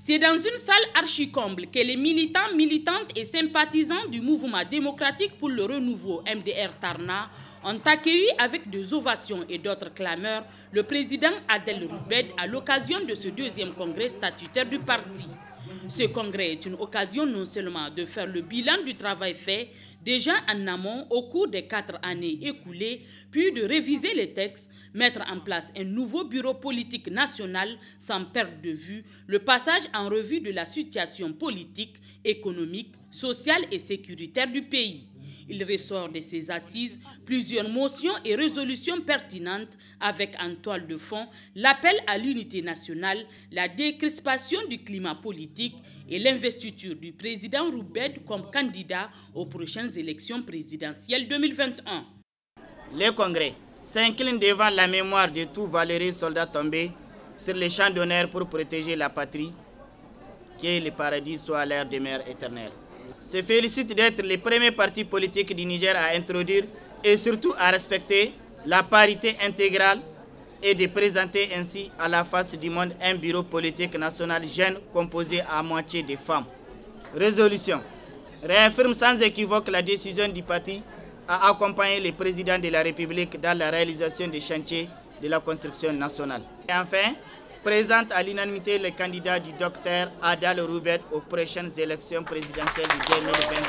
C'est dans une salle archi-comble que les militants, militantes et sympathisants du mouvement démocratique pour le renouveau MDR Tarna ont accueilli avec des ovations et d'autres clameurs le président Adel Roubed à l'occasion de ce deuxième congrès statutaire du parti. Ce congrès est une occasion non seulement de faire le bilan du travail fait déjà en amont au cours des 4 années écoulées, puis de réviser les textes, mettre en place un nouveau bureau politique national sans perdre de vue le passage en revue de la situation politique, économique, sociale et sécuritaire du pays. Il ressort de ces assises plusieurs motions et résolutions pertinentes avec en toile de fond l'appel à l'unité nationale, la décrispation du climat politique et l'investiture du président Roubed comme candidat aux prochaines élections présidentielles 2021. Le Congrès s'incline devant la mémoire de tous valeureux soldats tombés sur les champs d'honneur pour protéger la patrie, que le paradis soit leur demeure éternelle. Se félicite d'être le premier parti politique du Niger à introduire et surtout à respecter la parité intégrale et de présenter ainsi à la face du monde un bureau politique national jeune composé à moitié de femmes. Résolution réaffirme sans équivoque la décision du parti à accompagner le président de la République dans la réalisation des chantiers de la construction nationale. Et enfin, présente à l'unanimité le candidat du docteur Adel Roubed aux prochaines élections présidentielles de 2021.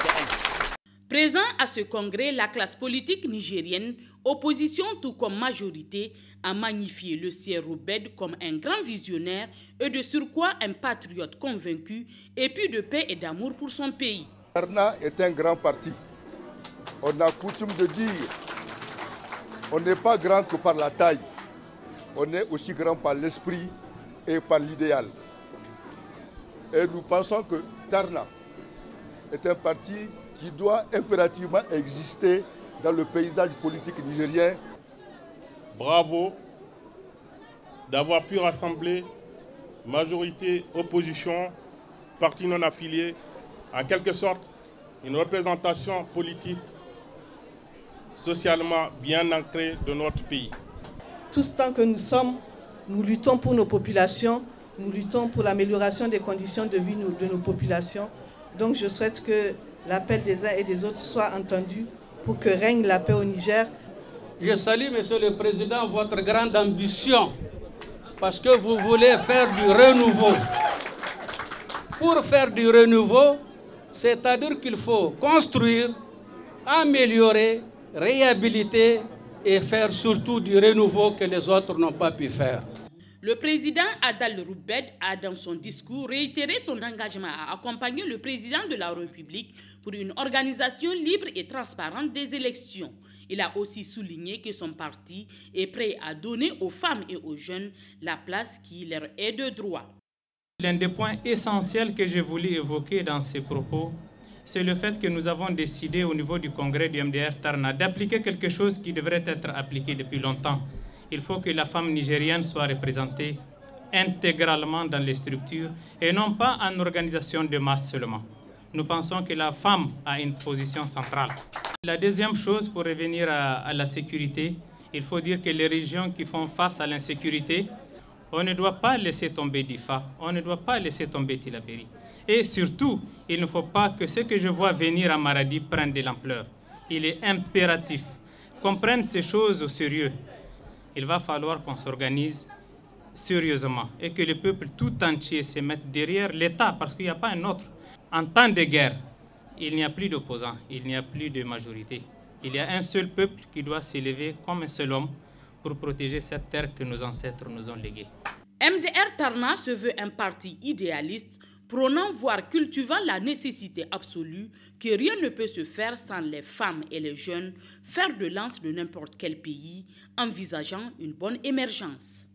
Présent à ce congrès, la classe politique nigérienne, opposition tout comme majorité, a magnifié le sieur Roubed comme un grand visionnaire et de surcroît un patriote convaincu, épris de paix et d'amour pour son pays. Tarna est un grand parti. On a coutume de dire, on n'est pas grand que par la taille. On est aussi grand par l'esprit et par l'idéal. Et nous pensons que Tarna est un parti qui doit impérativement exister dans le paysage politique nigérien. Bravo d'avoir pu rassembler majorité, opposition, partis non affiliés, en quelque sorte une représentation politique socialement bien ancrée de notre pays. Tout ce temps que nous sommes, nous luttons pour nos populations, nous luttons pour l'amélioration des conditions de vie de nos populations. Donc je souhaite que l'appel des uns et des autres soit entendu pour que règne la paix au Niger. Je salue, Monsieur le Président, votre grande ambition parce que vous voulez faire du renouveau. Pour faire du renouveau, c'est-à-dire qu'il faut construire, améliorer, réhabiliter et faire surtout du renouveau que les autres n'ont pas pu faire. Le président Adel Roubed a dans son discours réitéré son engagement à accompagner le président de la République pour une organisation libre et transparente des élections. Il a aussi souligné que son parti est prêt à donner aux femmes et aux jeunes la place qui leur est de droit. L'un des points essentiels que j'ai voulu évoquer dans ces propos, c'est le fait que nous avons décidé au niveau du congrès du MDR Tarna d'appliquer quelque chose qui devrait être appliqué depuis longtemps. Il faut que la femme nigérienne soit représentée intégralement dans les structures et non pas en organisation de masse seulement. Nous pensons que la femme a une position centrale. La deuxième chose, pour revenir à la sécurité, il faut dire que les régions qui font face à l'insécurité, on ne doit pas laisser tomber Difa, on ne doit pas laisser tomber Tillabéri. Et surtout, il ne faut pas que ce que je vois venir à Maradi prenne de l'ampleur. Il est impératif qu'on prenne ces choses au sérieux. Il va falloir qu'on s'organise sérieusement et que le peuple tout entier se mette derrière l'État parce qu'il n'y a pas un autre. En temps de guerre, il n'y a plus d'opposants, il n'y a plus de majorité. Il y a un seul peuple qui doit s'élever comme un seul homme pour protéger cette terre que nos ancêtres nous ont léguée. MDR Tarna se veut un parti idéaliste, prônant voire cultivant la nécessité absolue que rien ne peut se faire sans les femmes et les jeunes, fer de lance de n'importe quel pays, envisageant une bonne émergence.